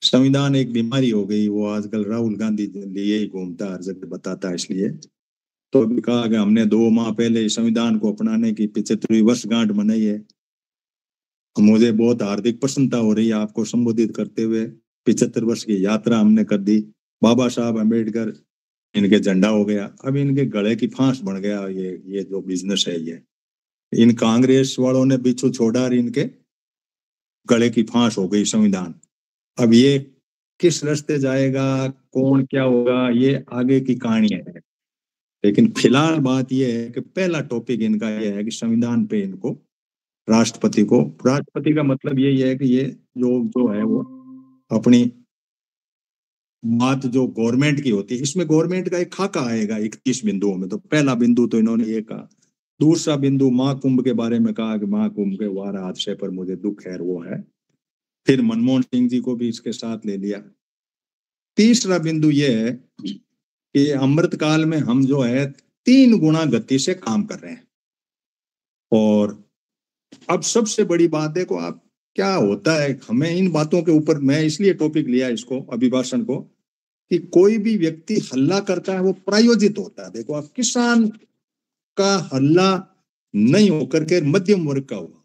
संविधान एक बीमारी हो गई, वो आजकल राहुल गांधी लिए ही घूमता, हर जगह बताता है। इसलिए तो अभी कहा कि हमने 2 माह पहले संविधान को अपनाने की 75वीं वर्षगांठ मनाई है। मुझे बहुत हार्दिक प्रसन्नता हो रही है आपको संबोधित करते हुए। 75 वर्ष की यात्रा हमने कर दी। बाबा साहब अम्बेडकर इनके झंडा हो गया, अब इनके गले की फांस बन गया ये जो बिजनेस है। ये इन कांग्रेस वालों ने बिच्छू छोड़ा और इनके गले की फांस हो गई संविधान। अब ये किस रास्ते जाएगा, कौन क्या होगा, ये आगे की कहानी है। लेकिन फिलहाल बात यह है कि पहला टॉपिक इनका यह है कि संविधान पे इनको राष्ट्रपति का मतलब यही है कि ये जो है वो अपनी बात जो गवर्नमेंट की होती है, इसमें गवर्नमेंट का एक खाका आएगा 31 बिंदुओं में। तो पहला बिंदु तो इन्होंने ये कहा। दूसरा बिंदु महाकुंभ के बारे में कहा कि महाकुंभ के वार हादसे पर मुझे दुख है, वो है। फिर मनमोहन सिंह जी को भी इसके साथ ले लिया। तीसरा बिंदु यह है कि अमृतकाल में हम जो है 3 गुना गति से काम कर रहे हैं। और अब सबसे बड़ी बात देखो आप क्या होता है, हमें इन बातों के ऊपर मैं इसलिए टॉपिक लिया इसको, अभिभाषण को, कि कोई भी व्यक्ति हल्ला करता है वो प्रायोजित होता है। देखो आप, किसान का हल्ला नहीं होकर के मध्यम वर्ग का हुआ।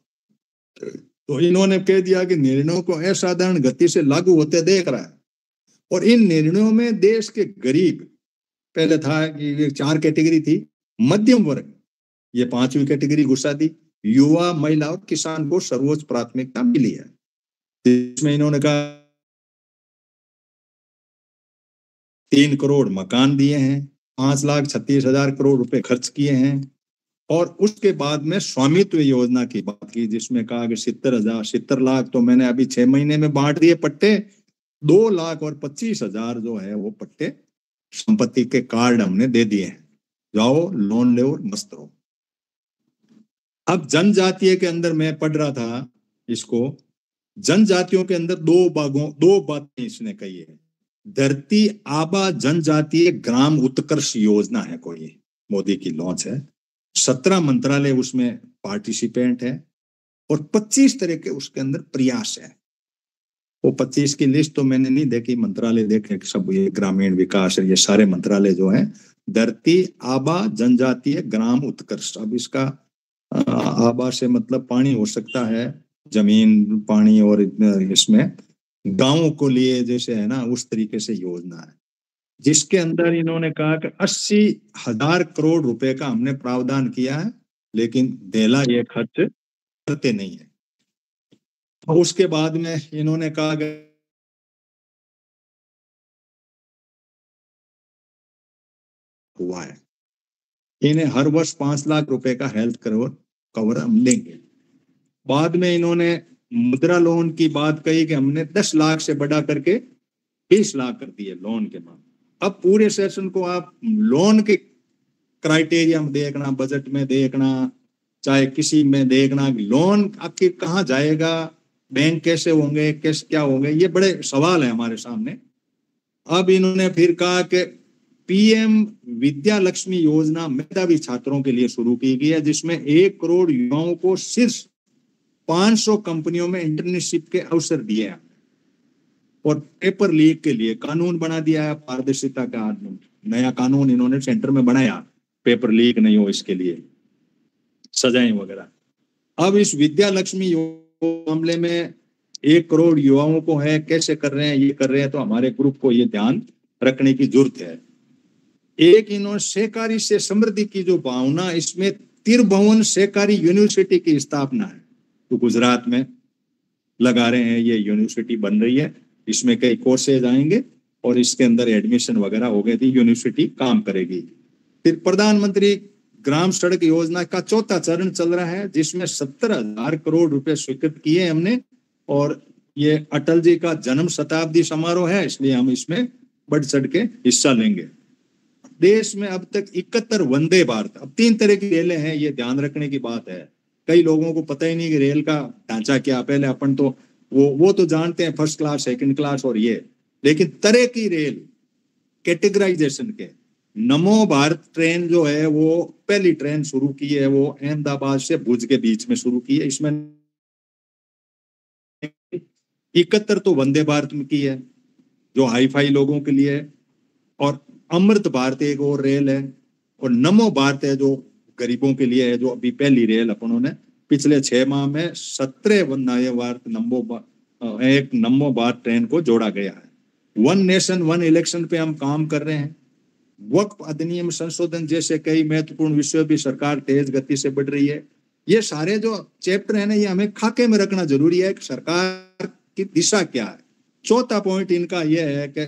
तो इन्होंने कह दिया कि निर्णयों को असाधारण गति से लागू होते देख रहा है। और इन निर्णयों में देश के गरीब, पहले था कि 4 कैटेगरी थी, मध्यम वर्ग ये 5वीं कैटेगरी घुसा दी, युवा, महिला और किसान को सर्वोच्च प्राथमिकता मिली है। इसमें इन्होंने कहा 3 करोड़ मकान दिए हैं, 5,36,000 करोड़ रुपए खर्च किए हैं। और उसके बाद में स्वामित्व योजना की बात की, जिसमें कहा कि 70 लाख तो मैंने अभी 6 महीने में बांट दिए पट्टे, 2,25,000 जो है वो पट्टे संपत्ति के कार्ड हमने दे दिए हैं, जाओ लोन ले और मस्त रहो। अब जनजातीय के अंदर मैं पढ़ रहा था इसको, जनजातियों के अंदर 2 बातें इसने कही है। धरती आबा जनजातीय ग्राम उत्कर्ष योजना है, कोई मोदी की लॉन्च है। 17 मंत्रालय उसमें पार्टिसिपेंट है और 25 तरह के उसके अंदर प्रयास है। वो 25 की लिस्ट तो मैंने नहीं देखी, मंत्रालय देखे सब, ये ग्रामीण विकास, ये सारे मंत्रालय जो है। धरती आबा जनजातीय ग्राम उत्कर्ष, अब इसका आबा से मतलब पानी हो सकता है, जमीन पानी, और इसमें गांवों को लिए जैसे है ना, उस तरीके से योजना है, जिसके अंदर इन्होंने कहा कि 80,000 करोड़ रुपए का हमने प्रावधान किया है, लेकिन देला ये खर्च करते नहीं है। और उसके बाद में इन्होंने कहा कि हुआ है, इन्हें हर वर्ष 5 लाख रुपए का हेल्थ कवर हम देंगे। बाद में इन्होंने मुद्रा लोन की बात कही कि हमने 10 लाख से बढ़ा करके 20 लाख कर दिए लोन के बाद। अब पूरे सेशन को आप लोन के क्राइटेरिया में देखना, बजट में देखना, चाहे किसी में देखना, लोन आखिर कहाँ जाएगा, बैंक कैसे होंगे, कैसे क्या होंगे, ये बड़े सवाल है हमारे सामने। अब इन्होंने फिर कहा कि पीएम विद्या लक्ष्मी योजना मेधावी छात्रों के लिए शुरू की गई है, जिसमें 1 करोड़ युवाओं को सिर्फ 500 कंपनियों में इंटर्नशिप के अवसर दिए हैं। और पेपर लीक के लिए कानून बना दिया है, पारदर्शिता का नया कानून इन्होंने सेंटर में बनाया, पेपर लीक नहीं हो इसके लिए सजाएं वगैरह। अब इस विद्या लक्ष्मी मामले में 1 करोड़ युवाओं को है, कैसे कर रहे हैं, ये कर रहे हैं, तो हमारे ग्रुप को ये ध्यान रखने की जरूरत है। एक इन्होंने सहकारी से समृद्धि की जो भावना, इसमें तिरभुवन सहकारी यूनिवर्सिटी की स्थापना है, तो गुजरात में लगा रहे हैं, ये यूनिवर्सिटी बन रही है, इसमें कई कोर्सेज आएंगे और इसके अंदर एडमिशन वगैरह हो गए थी, यूनिवर्सिटी काम करेगी। फिर प्रधानमंत्री ग्राम सड़क योजना का 4था चरण चल रहा है, जिसमें 70,000 करोड़ रुपए स्वीकृत किए हमने। और ये अटल जी का जन्म शताब्दी समारोह है, इसलिए हम इसमें बढ़ चढ़ के हिस्सा लेंगे। देश में अब तक 71 वंदे भारत, अब 3 तरह की रेलें हैं, ये ध्यान रखने की बात है। कई लोगों को पता ही नहीं कि रेल का ढांचा क्या, पहले अपन तो वो तो जानते हैं, फर्स्ट क्लास, सेकंड क्लास और ये, लेकिन तरह की रेल कैटेगराइजेशन के, नमो भारत ट्रेन जो है वो पहली ट्रेन शुरू की है, वो अहमदाबाद से भुज के बीच में शुरू की है। इसमें 71 तो वंदे भारत में की है जो हाई फाई लोगों के लिए है, और अमृत भारत एक और रेल है, और नमो भारत है जो गरीबों के लिए है, जो अभी पहली रेल अपनों ने पिछले 6 माह में 17 वंदे भारत एक नमो भारत ट्रेन को जोड़ा गया है। वन नेशन वन इलेक्शन पे हम काम कर रहे हैं। वक्फ अधिनियम संशोधन जैसे कई महत्वपूर्ण विषयों भी सरकार तेज गति से बढ़ रही है। ये सारे जो चैप्टर है ना, ये हमें खाके में रखना जरूरी है कि सरकार की दिशा क्या है। चौथा पॉइंट इनका यह है कि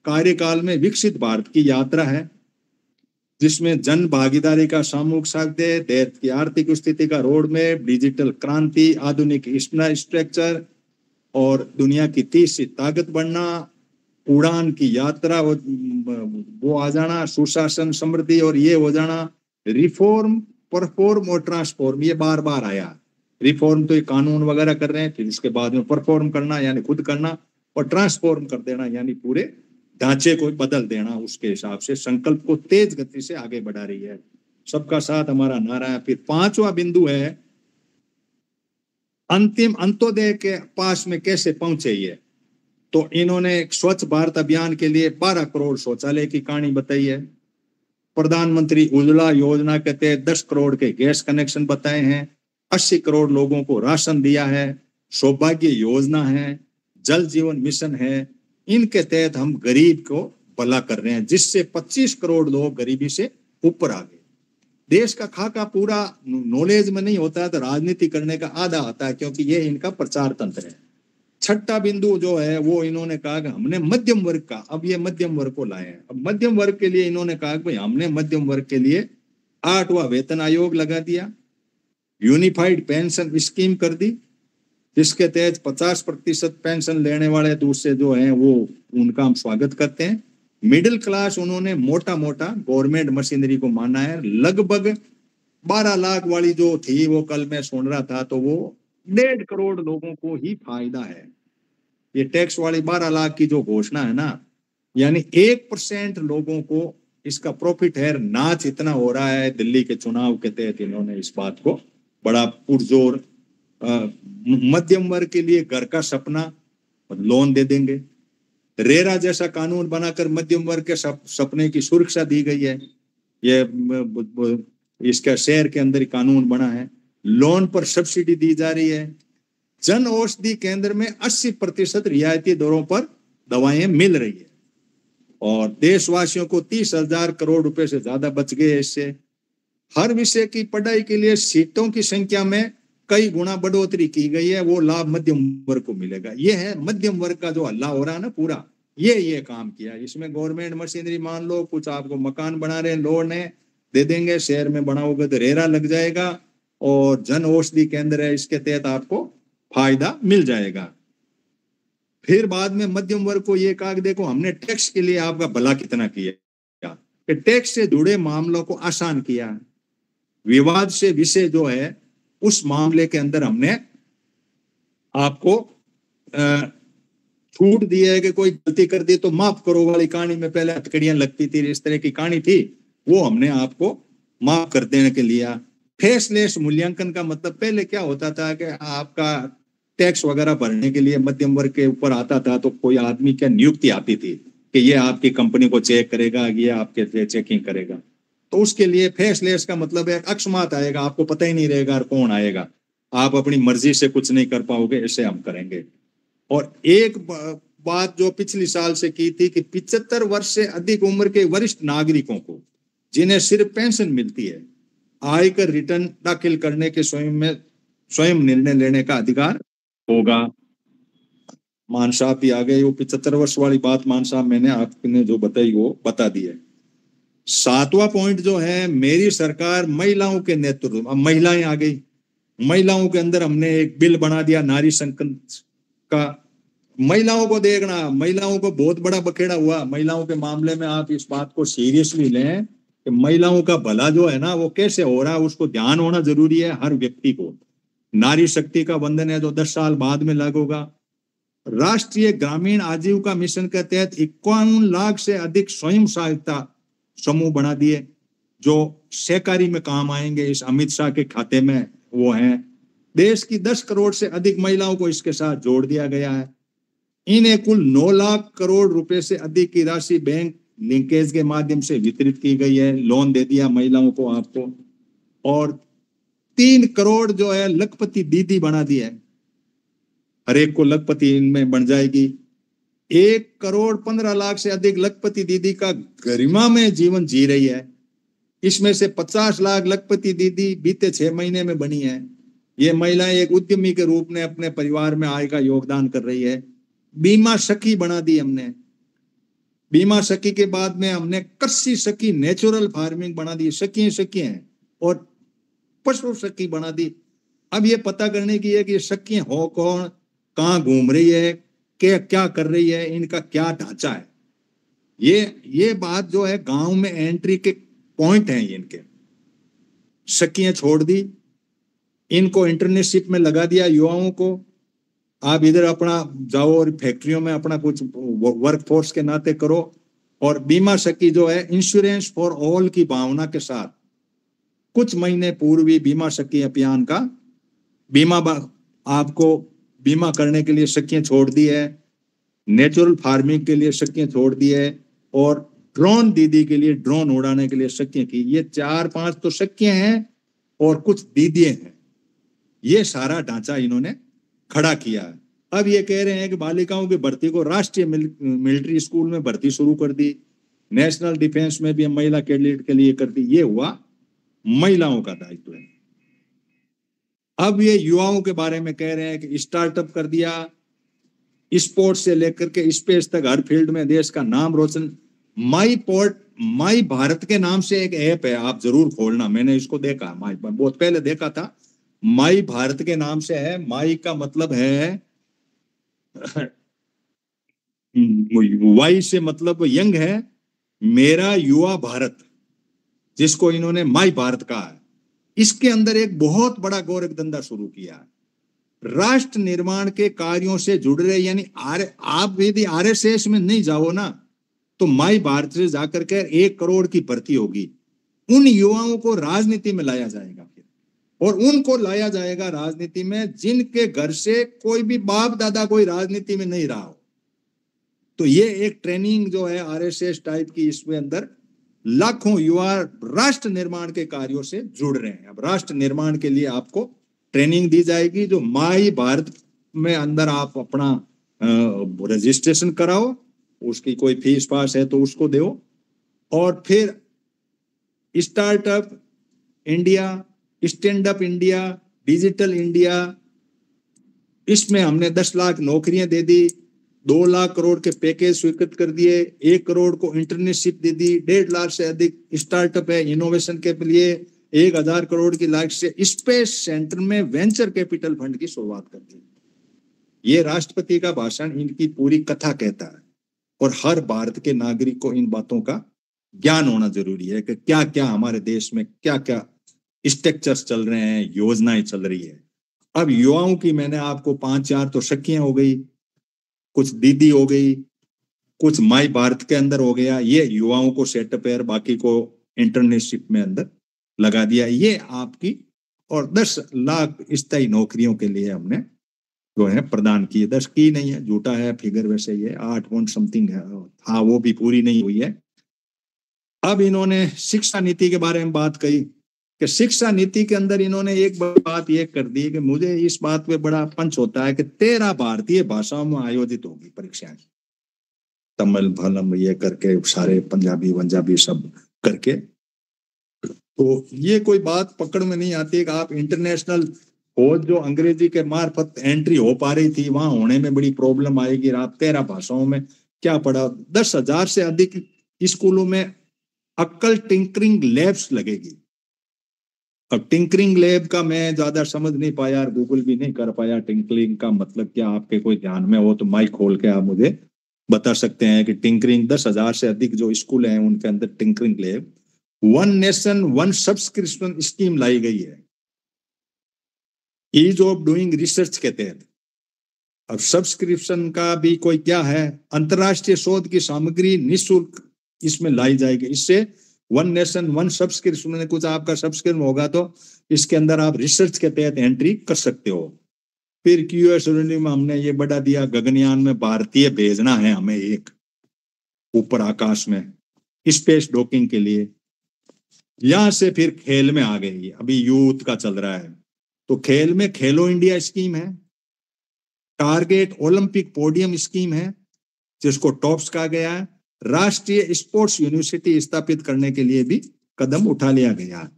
कार्यकाल में विकसित भारत की यात्रा है, जिसमें जन भागीदारी का सामूहिक साध्य, देश की आर्थिक स्थिति का रोड मैप, डिजिटल क्रांति, आधुनिक इंफ्रास्ट्रक्चर और दुनिया की तीसरी ताकत बनना, उड़ान की यात्रा वो आ जाना, सुशासन समृद्धि और ये हो जाना, रिफॉर्म परफॉर्म और ट्रांसफॉर्म, ये बार बार आया। रिफॉर्म तो ये कानून वगैरह कर रहे हैं, फिर उसके बाद में परफॉर्म करना यानी खुद करना, और ट्रांसफॉर्म कर देना यानी पूरे ढांचे को बदल देना। उसके हिसाब से संकल्प को तेज गति से आगे बढ़ा रही है। सबका साथ हमारा नारा है। फिर पांचवा बिंदु है अंतिम अंत्योदय के पास में कैसे पहुंचे ये। तो इन्होंने स्वच्छ भारत अभियान के लिए 12 करोड़ शौचालय की कहानी बताई है। प्रधानमंत्री उज्ज्वला योजना के तहत 10 करोड़ के गैस कनेक्शन बताए हैं। 80 करोड़ लोगों को राशन दिया है। सौभाग्य योजना है, जल जीवन मिशन है। इनके तहत हम गरीब को भला कर रहे हैं, जिससे 25 करोड़ लोग गरीबी से ऊपर आ गए। देश का खाका पूरा नॉलेज में नहीं होता है तो राजनीति करने का आधा आता है, क्योंकि ये इनका प्रचार तंत्र है। छठा बिंदु जो है वो इन्होंने कहा कि हमने मध्यम वर्ग का, अब ये मध्यम वर्ग को लाए हैं। अब मध्यम वर्ग के लिए इन्होंने कहा कि भाई हमने मध्यम वर्ग के लिए 8वां वेतन आयोग लगा दिया, यूनिफाइड पेंशन स्कीम कर दी, जिसके तहत 50% पेंशन लेने वाले दूसरे जो हैं वो उनका हम स्वागत करते हैं। मिडिल क्लास उन्होंने मोटा मोटा गवर्नमेंट मशीनरी को माना है। लगभग 12 लाख वाली जो थी वो कल मैं सुन रहा था तो वो 1.5 करोड़ लोगों को ही फायदा है। ये टैक्स वाली 12 लाख की जो घोषणा है ना, यानी 1% लोगों को इसका प्रॉफिट है। नाच इतना हो रहा है दिल्ली के चुनाव के तहत इन्होंने इस बात को बड़ा पुरजोर, मध्यम वर्ग के लिए घर का सपना लोन दे देंगे। रेरा जैसा कानून बनाकर मध्यम वर्ग के सपने की सुरक्षा दी गई है। ये इसका शहर के अंदर ही कानून बना है। लोन पर सब्सिडी दी जा रही है। जन औषधि केंद्र में 80% रियायती दरों पर दवाएं मिल रही है, और देशवासियों को 30,000 करोड़ रुपए से ज्यादा बच गए इससे। हर विषय की पढ़ाई के लिए सीटों की संख्या में कई गुना बढ़ोतरी की गई है। वो लाभ मध्यम वर्ग को मिलेगा। ये है मध्यम वर्ग का जो हल्ला हो रहा है ना पूरा, ये काम किया। इसमें गवर्नमेंट मशीनरी मान लो, कुछ आपको मकान बना रहे हैं लोन है दे देंगे, शहर में बनाओगे तो रेरा लग जाएगा, और जन औषधि केंद्र है इसके तहत आपको फायदा मिल जाएगा। फिर बाद में मध्यम वर्ग को ये कहा कि देखो हमने टैक्स के लिए आपका भला कितना किया, कि टैक्स से जुड़े मामलों को आसान किया। विवाद से विषय जो है उस मामले के अंदर हमने आपको छूट दी है कि कोई गलती कर दी तो माफ करो वाली कहानी में पहले हथकड़ियां लगती थी, इस तरह की कहानी थी, वो हमने आपको माफ कर देने के लिया। फेसलेस मूल्यांकन का मतलब पहले क्या होता था कि आपका टैक्स वगैरह भरने के लिए मध्यम वर्ग के ऊपर आता था तो कोई आदमी क्या नियुक्ति आती थी कि ये आपकी कंपनी को चेक करेगा, ये आपके चेकिंग करेगा। तो उसके लिए फेसलेस का मतलब है अकस्मात आएगा, आपको पता ही नहीं रहेगा कौन आएगा, आप अपनी मर्जी से कुछ नहीं कर पाओगे, ऐसे हम करेंगे। और एक बात जो पिछली साल से की थी कि 75 वर्ष से अधिक उम्र के वरिष्ठ नागरिकों को जिन्हें सिर्फ पेंशन मिलती है, आयकर रिटर्न दाखिल करने के स्वयं निर्णय लेने का अधिकार होगा। मान साहब भी आ गए। वो 75 वर्ष वाली बात मान साहब मैंने आपने जो बताई वो बता दी है। 7वां पॉइंट जो है मेरी सरकार महिलाओं के नेतृत्व। अब महिलाएं आ गई, महिलाओं के अंदर हमने एक बिल बना दिया नारी संरक्षण का। महिलाओं को देखना, महिलाओं को बहुत बड़ा बखेड़ा हुआ। महिलाओं के मामले में आप इस बात को सीरियसली लें कि महिलाओं का भला जो है ना वो कैसे हो रहा है, उसको ध्यान होना जरूरी है हर व्यक्ति को। नारी शक्ति का वंदन है जो 10 साल बाद में लागू होगा। राष्ट्रीय ग्रामीण आजीविका मिशन के तहत 51 लाख से अधिक स्वयं सहायता समूह बना दिए जो सहकारी में काम आएंगे। इस अमित शाह के खाते में वो हैं। देश की 10 करोड़ से अधिक महिलाओं को इसके साथ जोड़ दिया गया है। इन्हें कुल 9 लाख करोड़ रुपए से अधिक की राशि बैंक लिंकेज के माध्यम से वितरित की गई है, लोन दे दिया महिलाओं को आपको, और 3 करोड़ जो है लखपति दीदी बना दिया है, हर एक को लखपति इनमें बन जाएगी। 1,15,00,000 से अधिक लखपति दीदी का गरिमा में जीवन जी रही है। इसमें से 50 लाख लखपति दीदी बीते 6 महीने में बनी है। ये महिलाएं एक उद्यमी के रूप में अपने परिवार में आय का योगदान कर रही है। बीमा सखी बना दी हमने। बीमा सखी के बाद में हमने कृषि सखी नेचुरल फार्मिंग बना दी, सखी हैं, और पशु सखी बना दी। अब ये पता करने की है कि सखी हो कौन, कहाँ घूम रही है, क्या कर रही है, इनका क्या ढांचा है। ये बात जो है गांव में एंट्री के पॉइंट हैं इनके। सखियां छोड़ दी, इनको इंटर्नशिप में लगा दिया युवाओं को। आप इधर अपना जाओ और फैक्ट्रियों में अपना कुछ वर्कफोर्स के नाते करो। और बीमा सखी जो है इंश्योरेंस फॉर ऑल की भावना के साथ कुछ महीने पूर्व ही बीमा सखी अभियान का आपको बीमा करने के लिए सखियां छोड़ दी है, नेचुरल फार्मिंग के लिए सखियां छोड़ दी है, और ड्रोन दीदी के लिए ड्रोन उड़ाने के लिए सखियां की। ये 4-5 तो सखियां हैं और कुछ दीदियां हैं। ये सारा ढांचा इन्होंने खड़ा किया है। अब ये कह रहे हैं कि बालिकाओं की भर्ती को राष्ट्रीय मिलिट्री स्कूल में भर्ती शुरू कर दी, नेशनल डिफेंस में भी हम महिला कैडेट के लिए कर दी। ये हुआ महिलाओं का दायित्व है। अब ये युवाओं के बारे में कह रहे हैं कि स्टार्टअप कर दिया, स्पोर्ट्स से लेकर के स्पेस तक हर फील्ड में देश का नाम रोशन। माई भारत के नाम से एक ऐप है, आप जरूर खोलना। मैंने इसको देखा, बहुत पहले देखा था। माई भारत के नाम से है। माई का मतलब है वाई से मतलब यंग है, मेरा युवा भारत, जिसको इन्होंने माई भारत कहा है। इसके अंदर एक बहुत बड़ा गोरख धंधा शुरू किया है। राष्ट्र निर्माण के कार्यों से जुड़ रहे, यानी आप यदि आरएसएस में नहीं जाओ ना, तो माई भारत से जाकर के 1 करोड़ की भर्ती होगी। उन युवाओं को राजनीति में लाया जाएगा फिर, और उनको लाया जाएगा राजनीति में जिनके घर से कोई भी बाप दादा कोई राजनीति में नहीं रहा हो। तो ये एक ट्रेनिंग जो है आरएसएस टाइप की, इसमें अंदर लाखों युवा राष्ट्र निर्माण के कार्यों से जुड़ रहे हैं। अब राष्ट्र निर्माण के लिए आपको ट्रेनिंग दी जाएगी, जो माई भारत में अंदर आप अपना रजिस्ट्रेशन कराओ, उसकी कोई फीस पास है तो उसको दो, और फिर startup India, stand up India, digital India, इसमें हमने 10 लाख नौकरियां दे दी, 2 लाख करोड़ के पैकेज स्वीकृत कर दिए, 1 करोड़ को इंटर्नशिप दे दी, 1.5 लाख से अधिक स्टार्टअप है इनोवेशन के लिए, 1,000 करोड़ की लागत से स्पेस सेंटर में वेंचर कैपिटल फंड की शुरुआत कर दी। ये राष्ट्रपति का भाषण इनकी पूरी कथा कहता है, और हर भारत के नागरिक को इन बातों का ज्ञान होना जरूरी है कि क्या क्या हमारे देश में क्या क्या स्ट्रक्चर्स चल रहे हैं, योजनाएं चल रही है। अब युवाओं की मैंने आपको 5-4 तो सखियां हो गई, कुछ दीदी हो गई, कुछ माई भारत के अंदर हो गया। ये युवाओं को सेटअप है, बाकी को इंटर्नशिप में अंदर लगा दिया। ये आपकी, और 10 लाख स्थायी नौकरियों के लिए हमने जो है प्रदान किए। 10 की नहीं है, झूठा है फिगर, वैसे ये 8 पॉइंट समथिंग है, हाँ वो भी पूरी नहीं हुई है। अब इन्होंने शिक्षा नीति के बारे में बात कही कि शिक्षा नीति के अंदर इन्होंने एक बात ये कर दी कि मुझे इस बात पे बड़ा पंच होता है कि 13 भारतीय भाषाओं में आयोजित होगी परीक्षाएं, तमिल भलम ये करके सारे पंजाबी सब करके। तो ये कोई बात पकड़ में नहीं आती कि आप इंटरनेशनल फौज जो अंग्रेजी के मार्फत एंट्री हो पा रही थी, वहां होने में बड़ी प्रॉब्लम आएगी। आप 13 भाषाओं में क्या पढ़ा। 10,000 से अधिक स्कूलों में अक्कल टिंकरिंग लैब्स लगेगी। अब टिंकरिंग लैब का मैं ज्यादा समझ नहीं पाया, गूगल भी नहीं कर पाया टिंकरिंग का मतलब क्या। आपके कोई ध्यान में हो तो माइक खोल के आप मुझे बता सकते हैं कि टिंकरिंग 10,000 से अधिक जो स्कूल हैं उनके अंदर tinkering lab. 1 nation 1 subscription scheme लाई गई है ईज ऑफ डूइंग रिसर्च के तहत। अब सब्सक्रिप्शन का भी कोई क्या है, अंतरराष्ट्रीय शोध की सामग्री निःशुल्क इसमें लाई जाएगी। इससे 1 नेशन 1 सब्सक्रिप्शन में कुछ आपका सब्सक्रिप्शन होगा तो इसके अंदर आप रिसर्च के तहत एंट्री कर सकते हो। फिर QS में हमने ये बढ़ा दिया, गगनयान में भारतीय भेजना है हमें एक ऊपर आकाश में स्पेस डॉकिंग के लिए। यहां से फिर खेल में आ गई, अभी यूथ का चल रहा है, तो खेल में खेलो इंडिया स्कीम है, टारगेट ओलंपिक पोडियम स्कीम है जिसको टॉप्स कहा गया है, राष्ट्रीय स्पोर्ट्स यूनिवर्सिटी स्थापित करने के लिए भी कदम उठा लिया गया,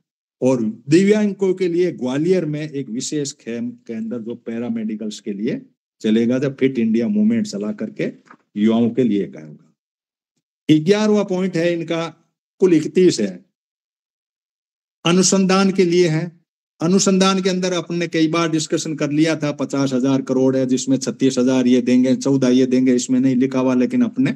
और दिव्यांगों के लिए ग्वालियर में एक विशेष केंद्र जो पैरामेडिकल्स के लिए चलेगा, जब फिट इंडिया मूवमेंट चला करके युवाओं के लिए करूंगा। 11वां पॉइंट है इनका, कुल 31 है, अनुसंधान के लिए है। अनुसंधान के अंदर अपने कई बार डिस्कशन कर लिया था, 50,000 करोड़ है जिसमें 36,000 ये देंगे, 14 ये देंगे, इसमें नहीं लिखा हुआ लेकिन अपने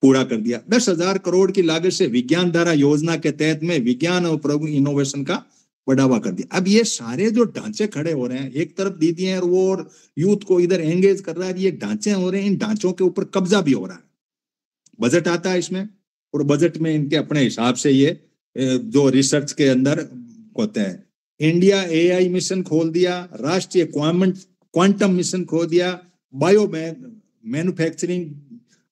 पूरा कर दिया। 10,000 करोड़ की लागत से विज्ञान धारा योजना के तहत में विज्ञान और प्रयोग इनोवेशन का बढ़ावा कर दिया। अब ये सारे जो ढांचे खड़े हो रहे हैं, एक तरफ दीदी है और वो और यूथ को इधर एंगेज कर रहा है, ये ढांचे हो रहे हैं, इन ढांचों के ऊपर कब्जा भी हो रहा है। बजट आता है इसमें, और बजट में इनके अपने हिसाब से ये जो रिसर्च के अंदर होते हैं, इंडिया AI मिशन खोल दिया, राष्ट्रीय क्वांटम मिशन खोल दिया, bio manufacturing,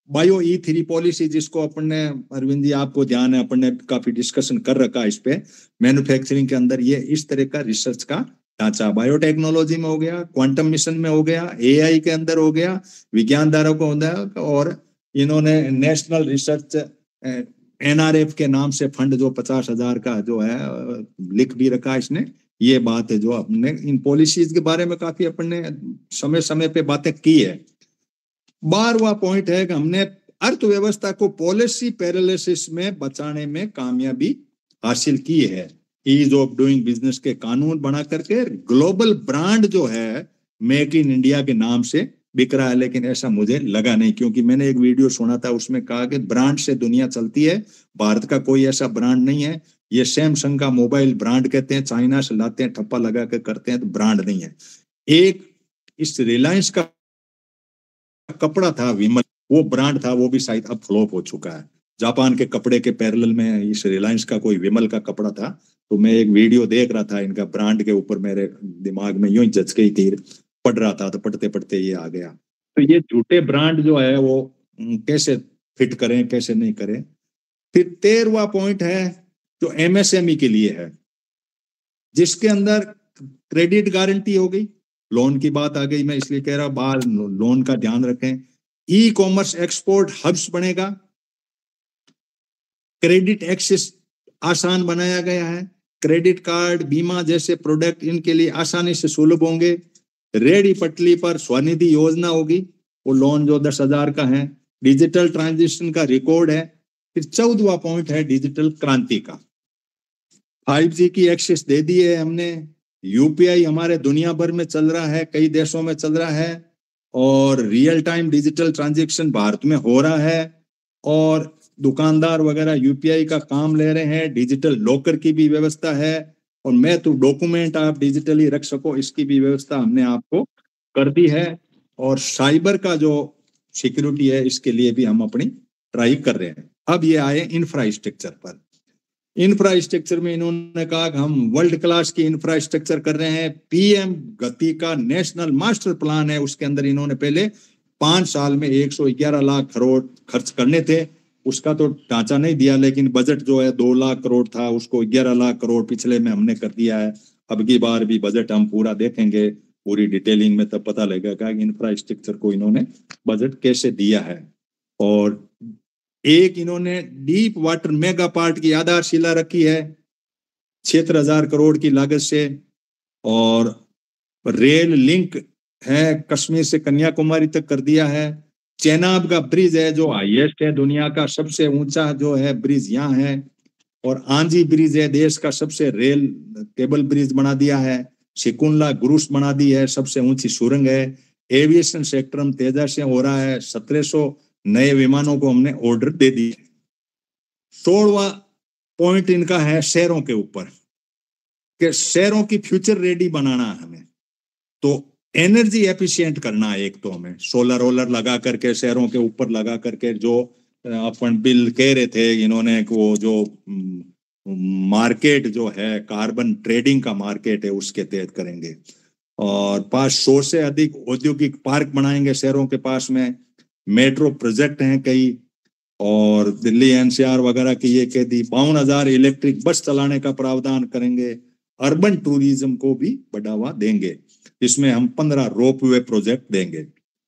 bio E3 policy जिसको अपने अरविंद जी आपको ध्यान है, अपने काफी डिस्कशन कर रखा है इस पे, मैन्युफैक्चरिंग के अंदर ये इस तरह का रिसर्च का ढांचा बायोटेक्नोलॉजी में हो गया, क्वांटम मिशन में हो गया, AI के अंदर हो गया, विज्ञान धारा को होता है, और इन्होंने नेशनल रिसर्च NRF के नाम से फंड जो 50,000 का जो है लिख भी रखा है इसने। ये बात है जो अपने इन पॉलिसीज के बारे में काफी अपने समय समय पे बातें की है। 12वां पॉइंट है कि हमने अर्थव्यवस्था को पॉलिसी पैरालिसिस में बचाने में कामयाबी हासिल की है। ईज ऑफ डूइंग बिजनेस के कानून बना करके ग्लोबल ब्रांड जो है मेक इन इंडिया के नाम से बिक रहा है, लेकिन ऐसा मुझे लगा नहीं, क्योंकि मैंने एक वीडियो सुना था उसमें कहा कि ब्रांड से दुनिया चलती है, भारत का कोई ऐसा ब्रांड नहीं है। ये सैमसंग का मोबाइल ब्रांड कहते हैं, चाइना से लाते हैं, ठप्पा लगा के करते हैं, तो ब्रांड नहीं है। एक इस रिलायंस का कपड़ा था विमल, वो ब्रांड था, वो भी शायद अब फ्लॉप हो चुका है। जापान के कपड़े के पैरेलल में इस रिलायंस का कोई विमल का कपड़ा था, तो मैं एक वीडियो देख रहा था इनका ब्रांड के ऊपर, मेरे दिमाग में यूं ही जच गई थी, पढ़ रहा था तो पढ़ते पढ़ते ये आ गया। तो ये झूठे ब्रांड जो है वो कैसे फिट करें कैसे नहीं करें। फिर 13वां पॉइंट है जो MSME के लिए है, जिसके अंदर क्रेडिट गारंटी हो गई, लोन की बात आ गई, मैं इसलिए कह रहा बाहर लोन का ध्यान रखें। E-कॉमर्स एक्सपोर्ट हब्स बनेगा, क्रेडिट एक्सेस आसान बनाया गया है, क्रेडिट कार्ड बीमा जैसे प्रोडक्ट इनके लिए आसानी से सुलभ होंगे। रेडी पटली पर स्वनिधि योजना होगी, वो लोन जो 10,000 का है, डिजिटल ट्रांजिशन का रिकॉर्ड है। फिर 14वां पॉइंट है डिजिटल क्रांति का, 5G की एक्सेस दे दी है हमने, UPI हमारे दुनिया भर में चल रहा है, कई देशों में चल रहा है, और real time digital transaction Bharat में हो रहा है, और दुकानदार वगैरह UPI का काम ले रहे हैं, डिजिटल लॉकर की भी व्यवस्था है, और मैं तो डॉक्यूमेंट आप डिजिटली रख सको इसकी भी व्यवस्था हमने आपको कर दी है, और साइबर का जो सिक्योरिटी है इसके लिए भी हम अपनी ट्राई कर रहे हैं। अब ये आए इंफ्रास्ट्रक्चर पर। इंफ्रास्ट्रक्चर में इन्होंने कहा कि हम वर्ल्ड क्लास की इंफ्रास्ट्रक्चर कर रहे हैं। PM गति का नेशनल मास्टर प्लान है, उसके अंदर इन्होंने पहले 5 साल में 111 लाख करोड़ खर्च करने थे, उसका तो ढांचा नहीं दिया, लेकिन बजट जो है 2 लाख करोड़ था, उसको 11 लाख करोड़ पिछले में हमने कर दिया है। अब की बार भी बजट हम पूरा देखेंगे पूरी डिटेलिंग में, तब पता लगेगा कि इंफ्रास्ट्रक्चर को इन्होंने बजट कैसे दिया है। और एक इन्होंने डीप वाटर मेगा पार्ट की आधारशिला रखी है 76,000 करोड़ की लागत से, और रेल लिंक है कश्मीर से कन्याकुमारी तक कर दिया है। चेनाब का ब्रिज है जो हाईएस्ट है, दुनिया का सबसे ऊंचा जो है ब्रिज यहाँ है, और आंजी ब्रिज है देश का सबसे रेल केबल ब्रिज बना दिया है। सिकुनला ग्रुस बना दी है, सबसे ऊंची सुरंग है। एविएशन सेक्टर में तेजा से हो रहा है, 1700 नए विमानों को हमने ऑर्डर दे दिए। 16वां पॉइंट इनका है शहरों के ऊपर, कि शहरों की फ्यूचर रेडी बनाना है हमें, तो एनर्जी एफिशिएंट करना है। एक तो हमें सोलर वोलर लगा करके शहरों के ऊपर लगा करके, जो अपन बिल कह रहे थे इन्होंने, वो जो मार्केट जो है कार्बन ट्रेडिंग का मार्केट है उसके तहत करेंगे। और 500 से अधिक औद्योगिक पार्क बनाएंगे शहरों के पास में। मेट्रो प्रोजेक्ट हैं कई, और दिल्ली एनसीआर वगैरह की ये कह दी। 52,000 इलेक्ट्रिक बस चलाने का प्रावधान करेंगे। अर्बन टूरिज्म को भी बढ़ावा देंगे। इसमें हम 15 रोपवे प्रोजेक्ट देंगे।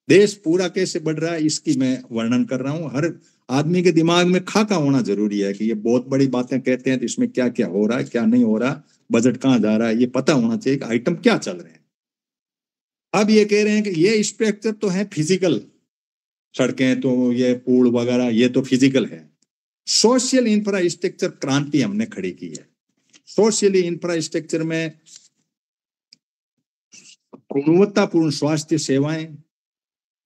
देश पूरा कैसे बढ़ रहा है इसकी मैं वर्णन कर रहा हूँ। हर आदमी के दिमाग में खाका होना जरूरी है कि ये बहुत बड़ी बातें कहते हैं तो इसमें क्या क्या हो रहा है, क्या नहीं हो रहा, बजट कहाँ जा रहा है, ये पता होना चाहिए कि आइटम क्या चल रहे हैं। अब ये कह रहे हैं कि ये स्ट्रक्चर तो है फिजिकल, सड़कें तो ये पुल वगैरह ये तो फिजिकल है। सोशल इंफ्रास्ट्रक्चर क्रांति हमने खड़ी की है। सोशली इंफ्रास्ट्रक्चर में गुणवत्तापूर्ण स्वास्थ्य सेवाएं,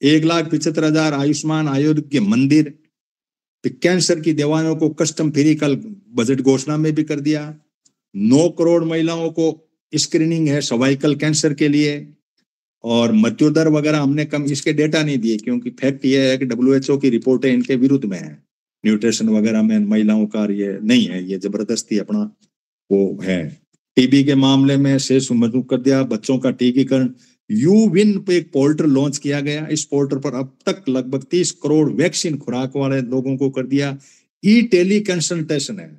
1,75,000 आयुष्मान आरोग्य मंदिर, कैंसर की दवाइयों को कस्टम फ्री कल बजट घोषणा में भी कर दिया। 9 करोड़ महिलाओं को स्क्रीनिंग है सर्वाइकल कैंसर के लिए, और मृत्यु दर वगैरह हमने कम, इसके डेटा नहीं दिए क्योंकि फैक्ट ये है कि WHO की रिपोर्टें इनके विरुद्ध में है। न्यूट्रिशन वगैरह में महिलाओं का ये नहीं है, ये जबरदस्ती अपना वो है। टीबी के मामले में शेष मजबूत कर दिया। बच्चों का टीकाकरण, यूविन पे एक पोर्टल लॉन्च किया गया। इस पोर्टल पर अब तक लगभग 30 करोड़ वैक्सीन खुराक वाले लोगों को कर दिया। ई टेली कंसल्टेशन है,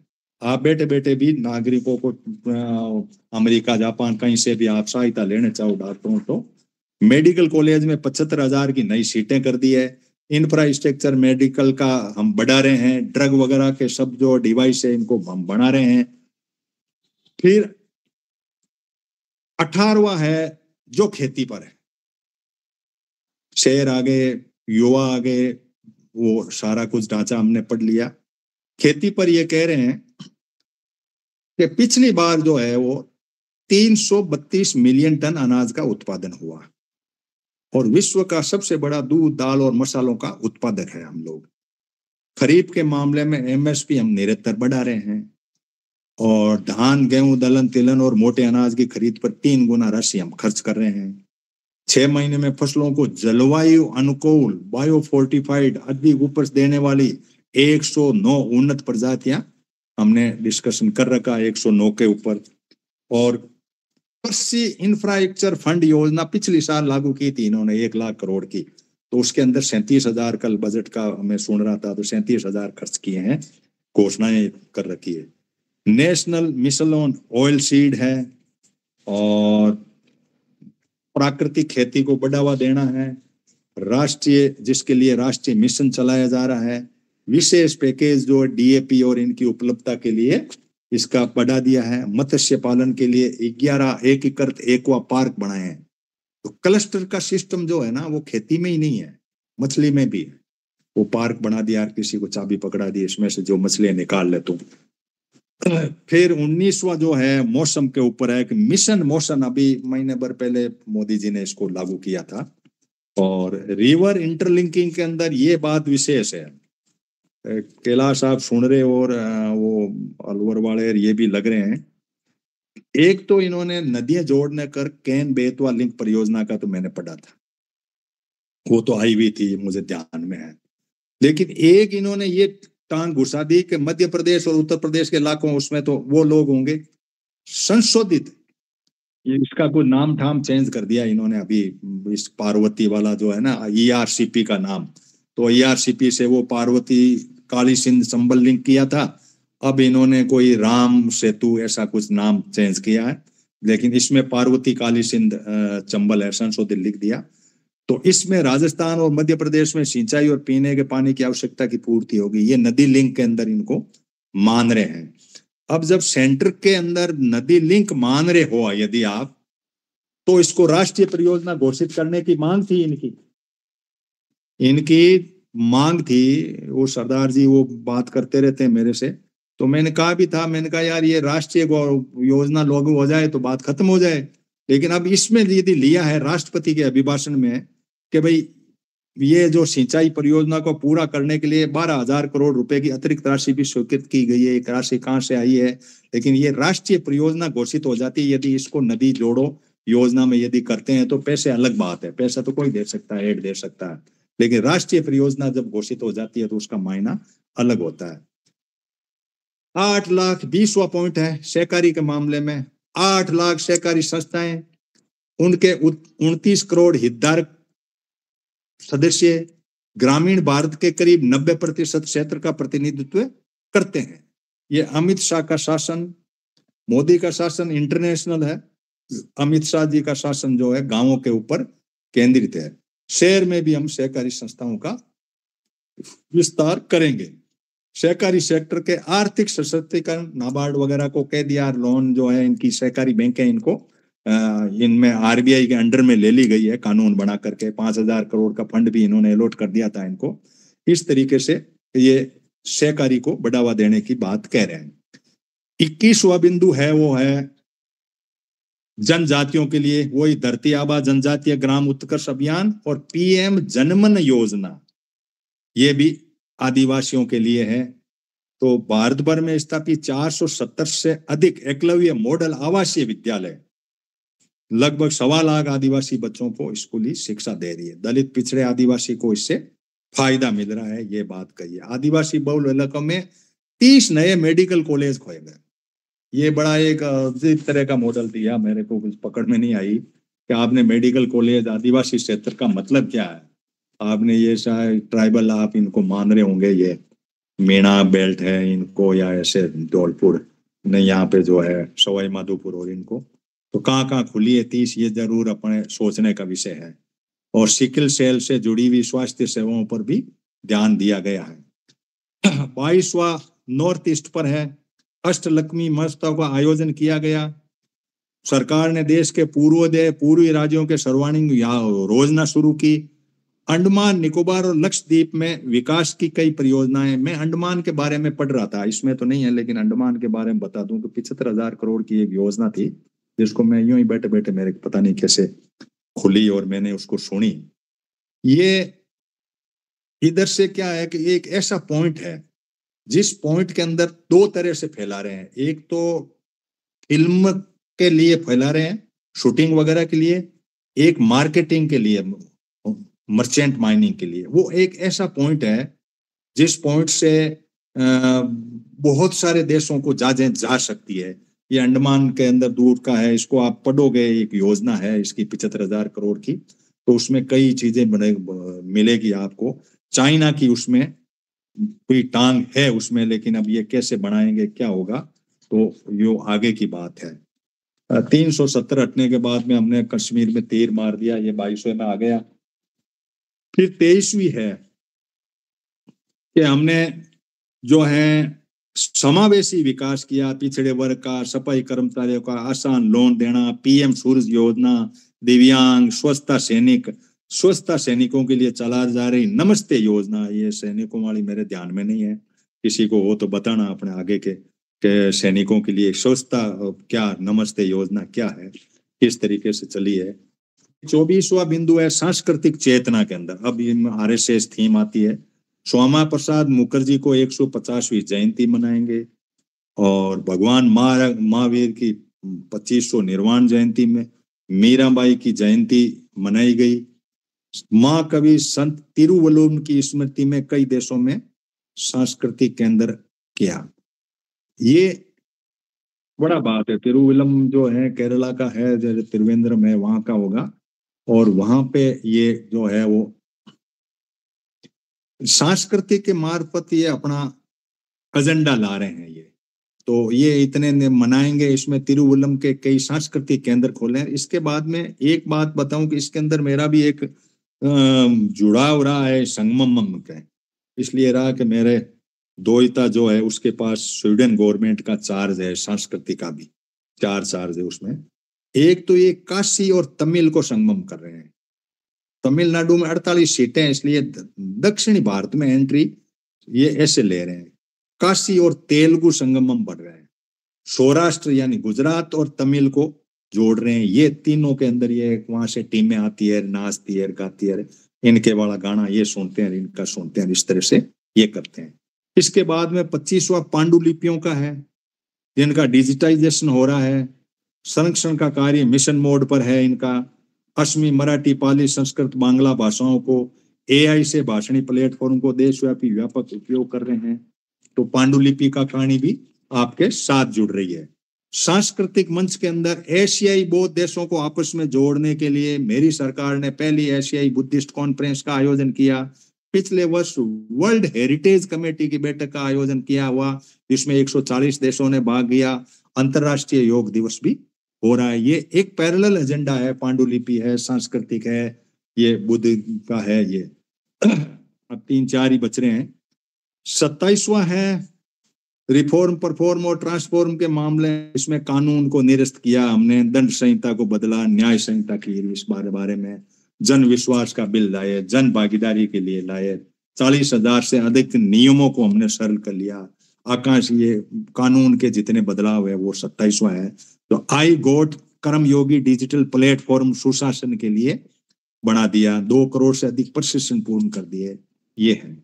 आप बैठे बैठे भी नागरिकों को अमेरिका जापान कहीं से भी आप सहायता लेने चाहो डॉक्टरों तो। मेडिकल कॉलेज में 75,000 की नई सीटें कर दी है। इंफ्रास्ट्रक्चर मेडिकल का हम बढ़ा रहे हैं। ड्रग वगैरह के सब जो डिवाइस है इनको हम बढ़ा रहे हैं। फिर 18वां है जो खेती पर है। शहर आगे, युवा आगे, वो सारा कुछ ढांचा हमने पढ़ लिया। खेती पर ये कह रहे हैं कि पिछली बार जो है वो 332 मिलियन टन अनाज का उत्पादन हुआ, और विश्व का सबसे बड़ा दूध, दाल और मसालों का उत्पादक है हम लोग। खरीफ के मामले में MSP हम निरंतर बढ़ा रहे हैं, और धान, गेहूं, दलहन, तिलहन और मोटे अनाज की खरीद पर 3 गुना राशि हम खर्च कर रहे हैं। 6 महीने में फसलों को जलवायु अनुकूल बायो फोर्टिफाइड अधिक उपज देने वाली 109 उन्नत प्रजातियां हमने डिस्कशन कर रखा, 109 के ऊपर। और कृषि इंफ्रास्ट्रक्चर फंड योजना पिछली साल लागू की थी इन्होंने 1 लाख करोड़ की, तो उसके अंदर 37,000 कल बजट का मैं सुन रहा था, तो 37,000 खर्च किए हैं, घोषणाएं कर रखी है। National mission on oil seed है, और प्राकृतिक खेती को बढ़ावा देना है। राष्ट्रीय, जिसके लिए राष्ट्रीय मिशन चलाया जा रहा है। विशेष पैकेज जो DAP और इनकी उपलब्धता के लिए इसका बढ़ा दिया है। मत्स्य पालन के लिए 11 एकीकृत एक्वा पार्क बनाए हैं। तो क्लस्टर का सिस्टम जो है ना वो खेती में ही नहीं है, मछली में भी है। वो पार्क बना दिया, किसी को चाबी पकड़ा दी, इसमें से जो मछलियां निकाल ले तुम। फिर 19वां जो है मौसम के ऊपर है कि मिशन मौसम, अभी महीने भर पहले मोदी जी ने इसको लागू किया था। और रिवर इंटरलिंकिंग के अंदर ये बात विशेष है, कैलाश आप सुन रहे और वो अलवर वाले ये भी लग रहे हैं। एक तो इन्होंने नदियां जोड़ने कर केन बेतवा लिंक परियोजना का तो मैंने पढ़ा था, वो तो आई हुई थी, मुझे ध्यान में है। लेकिन एक इन्होंने ये टांग घुसा दी कि मध्य प्रदेश और उत्तर प्रदेश के इलाकों, उसमें तो वो लोग होंगे संशोधित, ये इसका कोई नाम ठाम चेंज कर दिया इन्होंने अभी, इस पार्वती वाला जो है ना ERCP का नाम, तो ERCP से वो पार्वती काली सिंध संबल लिंक किया था। अब इन्होंने कोई राम सेतु ऐसा कुछ नाम चेंज किया है, लेकिन इसमें पार्वती काली सिंध चंबल है, संशोधित लिख दिया। तो इसमें राजस्थान और मध्य प्रदेश में सिंचाई और पीने के पानी की आवश्यकता की पूर्ति होगी, ये नदी लिंक के अंदर इनको मान रहे हैं। अब जब सेंटर के अंदर नदी लिंक मान रहे हो यदि आप, तो इसको राष्ट्रीय परियोजना घोषित करने की मांग थी इनकी मांग थी। वो सरदार जी वो बात करते रहते हैं मेरे से, तो मैंने कहा भी था, मैंने कहा यार ये राष्ट्रीय योजना लागू हो जाए तो बात खत्म हो जाए। लेकिन अब इसमें यदि लिया है राष्ट्रपति के अभिभाषण में कि भाई ये जो सिंचाई परियोजना को पूरा करने के लिए 12,000 करोड़ रुपए की अतिरिक्त राशि भी स्वीकृत की गई है। एक राशि कहाँ से आई है, लेकिन ये राष्ट्रीय परियोजना घोषित हो जाती है यदि इसको नदी जोड़ो योजना में यदि करते हैं तो पैसे अलग बात है, पैसा तो कोई दे सकता है, एड दे सकता है, लेकिन राष्ट्रीय परियोजना जब घोषित हो जाती है तो उसका मायना अलग होता है। 8 लाख 20वां पॉइंट है सहकारी के मामले में, 8 लाख सहकारी संस्थाएं उनके 29 करोड़ हितधारक सदस्य ग्रामीण भारत के करीब 90% क्षेत्र का प्रतिनिधित्व करते हैं। ये अमित शाह का शासन, मोदी का शासन इंटरनेशनल है, अमित शाह जी का शासन जो है गांवों के ऊपर केंद्रित है। शहर में भी हम सहकारी संस्थाओं का विस्तार करेंगे। सहकारी सेक्टर के आर्थिक सशक्तिकरण, नाबार्ड वगैरह को कह दिया, लोन जो है इनकी सहकारी बैंक है, इनको इनमें आरबीआई के अंडर में ले ली गई है कानून बना करके। 5,000 करोड़ का फंड भी इन्होंने अलॉट कर दिया था इनको। इस तरीके से ये सहकारी को बढ़ावा देने की बात कह रहे हैं। 21वां बिंदु है वो है जनजातियों के लिए, वही धरती आबा जनजातीय ग्राम उत्कर्ष अभियान और पीएम जनमन योजना, ये भी आदिवासियों के लिए है। तो भारत भर में स्थापित 470 से अधिक एकलव्य मॉडल आवासीय विद्यालय लगभग 1.25 लाख आदिवासी बच्चों को स्कूली शिक्षा दे रही है। दलित पिछड़े आदिवासी को इससे फायदा मिल रहा है, ये बात कही है। आदिवासी बहुल इलाकों में 30 नए मेडिकल कॉलेज खोए गए। ये बड़ा एक अजीब तरह का मॉडल दिया, मेरे को कुछ पकड़ में नहीं आई कि आपने मेडिकल कॉलेज आदिवासी क्षेत्र का मतलब क्या है। आपने ये शायद ट्राइबल आप इनको मान रहे होंगे, ये मीणा बेल्ट है इनको, या ऐसे धौलपुर नहीं, यहाँ पे जो है सवाई माधोपुर, और इनको तो कहाँ खुली है 30, ये जरूर अपने सोचने का विषय है। और सिकल सेल से जुड़ी हुई स्वास्थ्य सेवाओं पर भी ध्यान दिया गया है। 22वां नॉर्थ ईस्ट पर है, अष्टलक्ष्मी महोत्सव का आयोजन किया गया। सरकार ने देश के पूर्वी राज्यों के सर्वांगीण योजना शुरू की। अंडमान निकोबार और लक्षद्वीप में विकास की कई परियोजनाएं। मैं अंडमान के बारे में पढ़ रहा था, इसमें तो नहीं है, लेकिन अंडमान के बारे में बता दूं कि 75,000 करोड़ की एक योजना थी, जिसको मैं यूं ही बैठे बैठे मेरे पता नहीं कैसे खुली और मैंने उसको सुनी। ये इधर से क्या है कि एक ऐसा पॉइंट है जिस पॉइंट के अंदर 2 तरह से फैला रहे हैं। एक तो फिल्म के लिए फैला रहे हैं, शूटिंग वगैरह के लिए, एक मार्केटिंग के लिए, मर्चेंट माइनिंग के लिए। वो एक ऐसा पॉइंट है जिस पॉइंट से बहुत सारे देशों को जा सकती है। ये अंडमान के अंदर दूर का है, इसको आप पढ़ोगे, एक योजना है इसकी 75,000 करोड़ की, तो उसमें कई चीजें मिलेगी आपको। चाइना की उसमें कोई टांग है उसमें, लेकिन अब ये कैसे बनाएंगे, क्या होगा, तो ये आगे की बात है। 370 हटने के बाद में हमने कश्मीर में तीर मार दिया, ये 22वें में आ गया। फिर 23वीं है कि हमने जो है समावेशी विकास किया, पिछड़े वर्ग का, सफाई कर्मचारियों का आसान लोन देना, पीएम सूरज योजना, दिव्यांग, स्वच्छता सैनिकों के लिए चला जा रही नमस्ते योजना। ये सैनिकों वाली मेरे ध्यान में नहीं है, किसी को हो तो बताना अपने आगे के सैनिकों के लिए स्वच्छता क्या, नमस्ते योजना क्या है, किस तरीके से चली है। 24वां बिंदु है सांस्कृतिक चेतना के अंदर। अब आरएसएस थीम आती है। श्यामा प्रसाद मुखर्जी को 150वीं जयंती मनाएंगे और भगवान महावीर की 2500 निर्वाण जयंती में मीराबाई की जयंती मनाई गई। महाकवि संत तिरुवल्लुवर की स्मृति में कई देशों में सांस्कृतिक केंद्र किया। ये बड़ा बात है। तिरुवल्लुवर जो है केरला का है, जो त्रिवेंद्रम है वहां का होगा, और वहां पे ये जो है वो सांस्कृतिक के मार्फत ये अपना एजेंडा ला रहे हैं। ये तो ये इतने मनाएंगे, इसमें तिरुवल्लुवर के कई सांस्कृतिक केंद्र खोले हैं। इसके बाद में एक बात बताऊं कि इसके अंदर मेरा भी एक जुड़ाव रहा है संगमम के, इसलिए रहा कि मेरे दोहिता जो है उसके पास स्वीडन गवर्नमेंट का चार्ज है, संस्कृति का भी 4 चार्ज है उसमें। एक तो ये काशी और तमिल को संगमम कर रहे हैं। तमिलनाडु में 48 सीटें, इसलिए दक्षिणी भारत में एंट्री ये ऐसे ले रहे हैं। काशी और तेलुगु संगमम बढ़ रहे हैं। सौराष्ट्र यानी गुजरात और तमिल को जोड़ रहे हैं। ये तीनों के अंदर ये वहां से टीमें आती है, नाचती है, गाती है, इनके वाला गाना ये सुनते हैं, इनका सुनते हैं, इस तरह से ये करते हैं। इसके बाद में 25वां पांडुलिपियों का है, जिनका डिजिटाइजेशन हो रहा है। संरक्षण का कार्य मिशन मोड पर है इनका। असमी, मराठी, पाली, संस्कृत, बांग्ला भाषाओं को एआई से भाषणी प्लेटफॉर्म को देशव्यापी व्यापक उपयोग कर रहे हैं। तो पांडुलिपि का कहानी भी आपके साथ जुड़ रही है। सांस्कृतिक मंच के अंदर एशियाई बौद्ध देशों को आपस में जोड़ने के लिए मेरी सरकार ने पहली एशियाई बुद्धिस्ट कॉन्फ्रेंस का आयोजन किया। पिछले वर्ष वर्ल्ड हेरिटेज कमेटी की बैठक का आयोजन किया हुआ, जिसमें 140 देशों ने भाग लिया। अंतरराष्ट्रीय योग दिवस भी हो रहा है। ये एक पैरेलल एजेंडा है, पांडुलिपि है, सांस्कृतिक है, ये बुद्ध का है। ये अब 3-4 ही बच रहे हैं। 27वां है रिफॉर्म, परफॉर्म और ट्रांसफॉर्म के मामले। इसमें कानून को निरस्त किया हमने, दंड संहिता को बदला, न्याय संहिता की इस बारे में जन विश्वास का बिल लाए, जन भागीदारी के लिए लाए। 40,000 से अधिक नियमों को हमने सरल कर लिया। आकाश, ये कानून के जितने बदलाव है वो 27वां है। तो आई गोट कर्मयोगी डिजिटल प्लेटफॉर्म सुशासन के लिए बना दिया। 2 करोड़ से अधिक प्रशिक्षण पूर्ण कर दिए। ये है।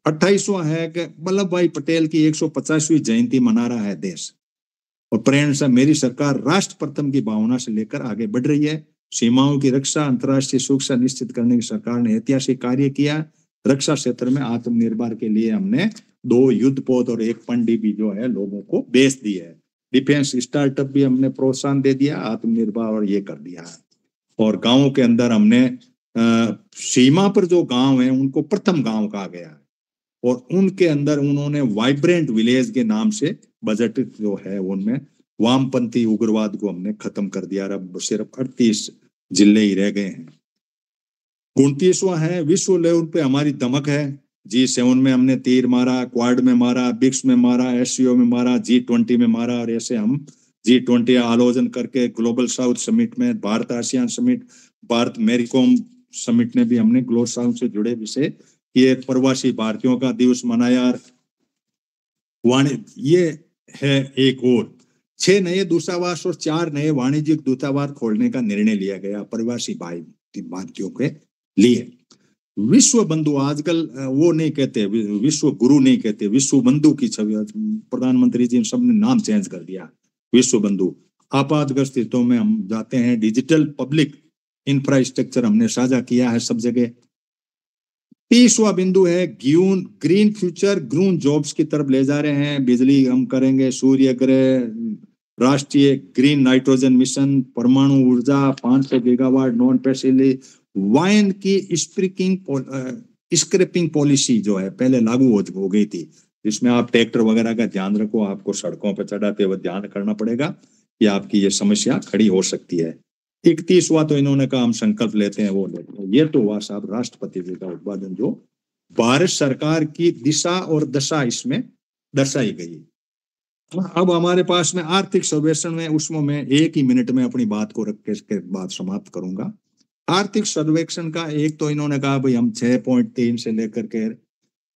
28वां है कि वल्लभ भाई पटेल की 150वीं जयंती मना रहा है देश, और प्रेरणा से मेरी सरकार राष्ट्र प्रथम की भावना से लेकर आगे बढ़ रही है। सीमाओं की रक्षा, अंतर्राष्ट्रीय सुरक्षा निश्चित करने की सरकार ने ऐतिहासिक कार्य किया। रक्षा क्षेत्र में आत्मनिर्भर के लिए हमने 2 युद्धपोत और 1 पनडुब्बी जो है लोगों को बेच दी है। डिफेंस स्टार्टअप भी हमने प्रोत्साहन दे दिया, आत्मनिर्भर और ये कर दिया है। और गांवों के अंदर हमने सीमा पर जो गांव है उनको प्रथम गांव कहा गया है, और उनके अंदर उन्होंने वाइब्रेंट विलेज के नाम से बजट जो है उनमें वामपंथी उग्रवाद को हमने खत्म कर दिया। अब सिर्फ 38 जिले ही रह गए हैं। 29वां है विश्व लेवल पे हमारी दमक है। G7 में हमने तीर मारा, क्वाड में मारा, ब्रिक्स में मारा, SCO में मारा, G20 में मारा, और ऐसे हम G20 आलोचन करके ग्लोबल साउथ समिट में, Bharat ASEAN summit, Bharat Mary Kom summit ने भी हमने ग्लोबल साउथ से जुड़े विषय किए। प्रवासी भारतीयों का दिवस मनाया। ये है एक और 6 नए दूतावास और 4 नए वाणिज्यिक दूतावास खोलने का निर्णय लिया गया प्रवासी भारतीयों के लिए। विश्व बंधु, आजकल वो नहीं कहते विश्व गुरु, नहीं कहते विश्व बंधु की छवि, प्रधानमंत्री जी सबने नाम चेंज कर दिया विश्व बंधु। आपातग्रस्त स्थितियों में हम जाते हैं। डिजिटल पब्लिक इंफ्रास्ट्रक्चर हमने साझा किया है सब जगह। 30वां बिंदु है ग्रीन फ्यूचर, ग्रीन जॉब्स की तरफ ले जा रहे हैं। बिजली हम करेंगे, सूर्य ग्रह, राष्ट्रीय ग्रीन नाइट्रोजन मिशन, परमाणु ऊर्जा, 500 गीगावाट नॉन पैसिवली, वाइन की स्क्रैपिंग पॉलिसी जो है पहले लागू हो गई थी, जिसमें आप ट्रैक्टर वगैरह का ध्यान रखो, आपको सड़कों पर चढ़ाते हुए ध्यान करना पड़ेगा कि आपकी ये समस्या खड़ी हो सकती है। 31वां तो इन्होंने कहा हम संकल्प लेते हैं, वो लेते हैं। ये तो हुआ साहब राष्ट्रपति जी का उद्बोधन, जो भारत सरकार की दिशा और दशा इसमें दर्शाई गई। अब हमारे पास में आर्थिक सर्वेक्षण में, उसमें मैं 1 ही मिनट में अपनी बात को रख के इसके बाद समाप्त करूंगा। आर्थिक सर्वेक्षण का एक तो इन्होंने कहा भाई हम 6.3 से लेकर के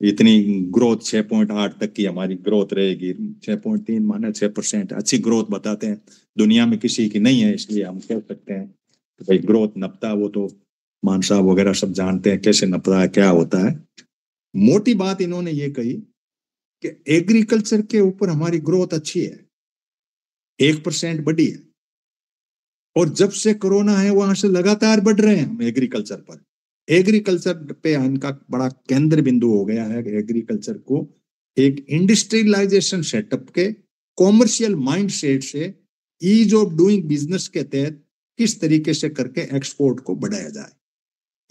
इतनी ग्रोथ 6.8 तक की हमारी ग्रोथ रहेगी। 6.3 माने 6%, अच्छी ग्रोथ बताते हैं। दुनिया में किसी की नहीं है, इसलिए हम कह सकते हैं कि भाई ग्रोथ नपता, वो तो मान साहब वगैरह सब जानते हैं कैसे नपता है, क्या होता है। मोटी बात इन्होंने ये कही कि एग्रीकल्चर के ऊपर हमारी ग्रोथ अच्छी है, 1% बढ़ी है, और जब से कोरोना है वहां से लगातार बढ़ रहे हैं हम एग्रीकल्चर पर। एग्रीकल्चर पे इनका बड़ा केंद्र बिंदु हो गया है। एग्रीकल्चर को एक इंडस्ट्रियलाइजेशन सेटअप के कॉमर्शियल माइंडसेट से ईज ऑफ डूइंग बिजनेस के तहत किस तरीके से करके एक्सपोर्ट को बढ़ाया जाए,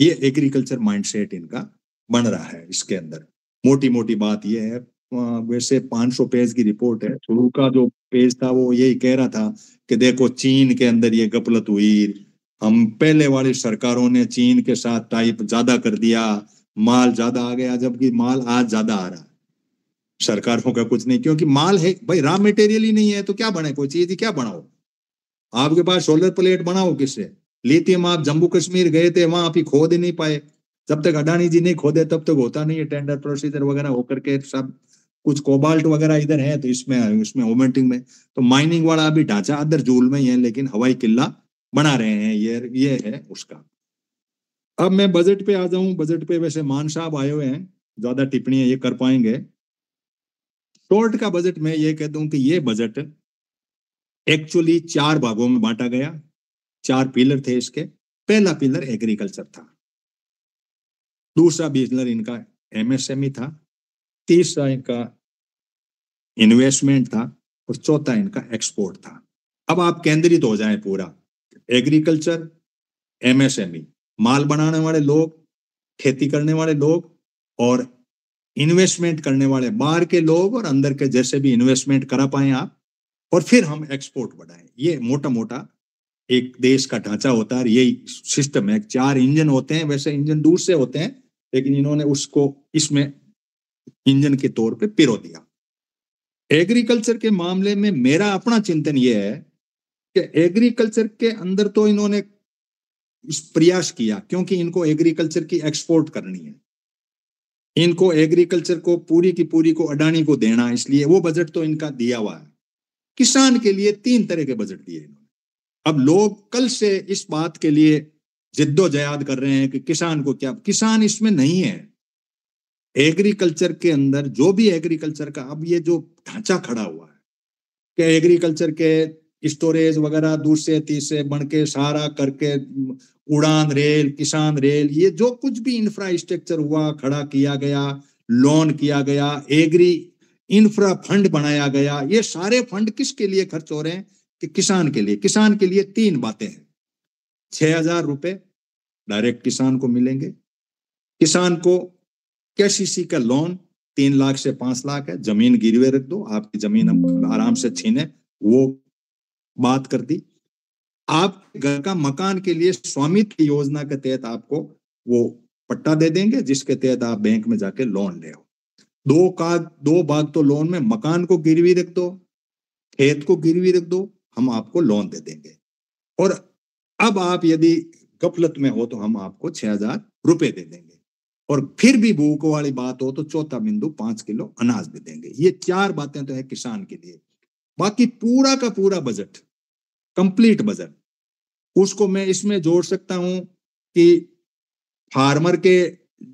ये एग्रीकल्चर माइंडसेट इनका बन रहा है। इसके अंदर मोटी मोटी बात ये है, वैसे 500 पेज की रिपोर्ट है। शुरू का जो पेज था वो यही कह रहा था कि देखो चीन के अंदर ये गफलत हुई, हम पहले वाली सरकारों ने चीन के साथ टाइप ज्यादा कर दिया, माल ज्यादा आ गया, जबकि माल आज ज्यादा आ रहा है। सरकारों का कुछ नहीं, क्योंकि माल है भाई, रॉ मटेरियल ही नहीं है तो क्या बने, कोई चीज ही क्या बनाओ। आपके पास सोलर प्लेट बनाओ किससे, लिथियम आप जम्मू कश्मीर गए थे वहां आप ही खोद ही नहीं पाए। जब तक अडानी जी नहीं खोदे तब तक होता नहीं है, टेंडर प्रोसीजर वगैरह होकर के सब कुछ। कोबाल्ट वगैरह इधर है तो इसमें ओमेंटिंग में तो माइनिंग वाला अभी ढांचा अदर जूल में ही है, लेकिन हवाई किला बना रहे हैं। ये है उसका। अब मैं बजट पे आ जाऊं। बजट पे वैसे मान साहब आए हुए हैं, ज्यादा टिप्पणियां ये कर पाएंगे। शॉर्ट का बजट में ये कह दूं कि ये बजट एक्चुअली 4 भागों में बांटा गया। 4 पिलर थे इसके। पहला पिलर एग्रीकल्चर था, दूसरा पिलर इनका MSME था, तीसरा इनका इन्वेस्टमेंट था, और चौथा इनका एक्सपोर्ट था। अब आप केंद्रित हो जाएं पूरा, एग्रीकल्चर, एमएसएमई, माल बनाने वाले लोग, खेती करने वाले लोग और इन्वेस्टमेंट करने वाले, बाहर के लोग और अंदर के जैसे भी इन्वेस्टमेंट करा पाए आप, और फिर हम एक्सपोर्ट बढ़ाएं। ये मोटा मोटा एक देश का ढांचा होता है, यही सिस्टम है। 4 इंजन होते हैं, वैसे इंजन दूर से होते हैं, लेकिन इन्होंने उसको इसमें इंजन के तौर पे पिरो दिया। एग्रीकल्चर के मामले में मेरा अपना चिंतन यह है कि एग्रीकल्चर के अंदर तो इन्होंने इस प्रयास किया, क्योंकि इनको एग्रीकल्चर की एक्सपोर्ट करनी है, इनको एग्रीकल्चर को पूरी की पूरी को अडानी को देना, इसलिए वो बजट तो इनका दिया हुआ है। किसान के लिए 3 तरह के बजट दिए इन्होंने। अब लोग कल से इस बात के लिए जिद्दोजहद कर रहे हैं कि किसान को क्या, किसान इसमें नहीं है। एग्रीकल्चर के अंदर जो भी एग्रीकल्चर का अब ये जो ढांचा खड़ा हुआ है कि एग्रीकल्चर के स्टोरेज वगैरह दूसरे तीसरे बन के सारा करके, उड़ान रेल, किसान रेल, ये जो कुछ भी इंफ्रास्ट्रक्चर हुआ खड़ा किया गया, लोन किया गया, एग्री इंफ्रा फंड बनाया गया, ये सारे फंड किसके लिए खर्च हो रहे हैं कि किसान के लिए। किसान के लिए 3 बातें हैं। 6,000 रुपए डायरेक्ट किसान को मिलेंगे, किसान को केसीसी का लोन 3 लाख से 5 लाख है, जमीन गिरवे रख दो, आपकी जमीन हम आराम से छीने, वो बात कर दी। आप घर का मकान के लिए स्वामित्व योजना के तहत आपको वो पट्टा दे देंगे, जिसके तहत आप बैंक में जाके लोन ले आओ। 2 भाग तो लोन में, मकान को गिरवी रख दो, खेत को गिरवी रख दो, हम आपको लोन दे देंगे। और अब आप यदि गफलत में हो तो हम आपको 6,000 रुपए दे देंगे। और फिर भी भूख वाली बात हो तो चौथा बिंदु 5 किलो अनाज भी देंगे। ये 4 बातें तो है किसान के लिए। बाकी पूरा का पूरा बजट, कंप्लीट बजट, उसको मैं इसमें जोड़ सकता हूं कि फार्मर के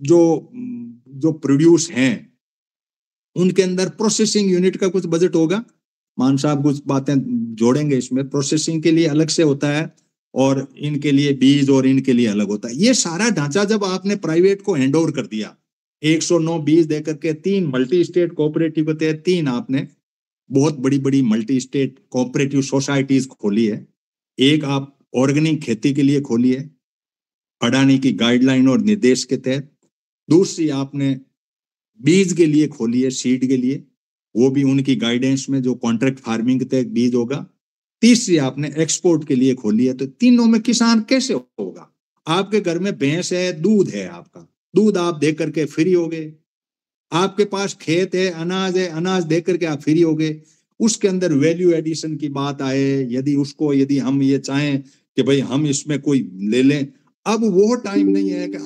जो प्रोड्यूस हैं उनके अंदर प्रोसेसिंग यूनिट का कुछ बजट होगा। मान साहब कुछ बातें जोड़ेंगे इसमें, प्रोसेसिंग के लिए अलग से होता है और इनके लिए बीज और इनके लिए अलग होता है। ये सारा ढांचा जब आपने प्राइवेट को हैंड ओवर कर दिया, 109 बीज देकर के 3 मल्टी स्टेट कोऑपरेटिव के तहत 3 आपने बहुत बड़ी बड़ी मल्टी स्टेट कोऑपरेटिव सोसाइटीज खोली है। एक आप ऑर्गेनिक खेती के लिए खोली है अडानी की गाइडलाइन और निर्देश के तहत। दूसरी आपने बीज के लिए खोली है, सीड के लिए, वो भी उनकी गाइडेंस में जो कॉन्ट्रैक्ट फार्मिंग के तहत बीज होगा। तीसरी आपने एक्सपोर्ट के लिए खोली है। तो तीनों में किसान कैसे होगा? आपके घर में भैंस है, दूध है, आपका दूध आप दे करके फ्री हो गए, आपके पास खेत है, अनाज दे करके आप फ्री हो गए। उसके अंदर वैल्यू एडिशन की बात आए, यदि हम ये चाहें कि भाई हम इसमें कोई ले लें, अब वो टाइम नहीं है कि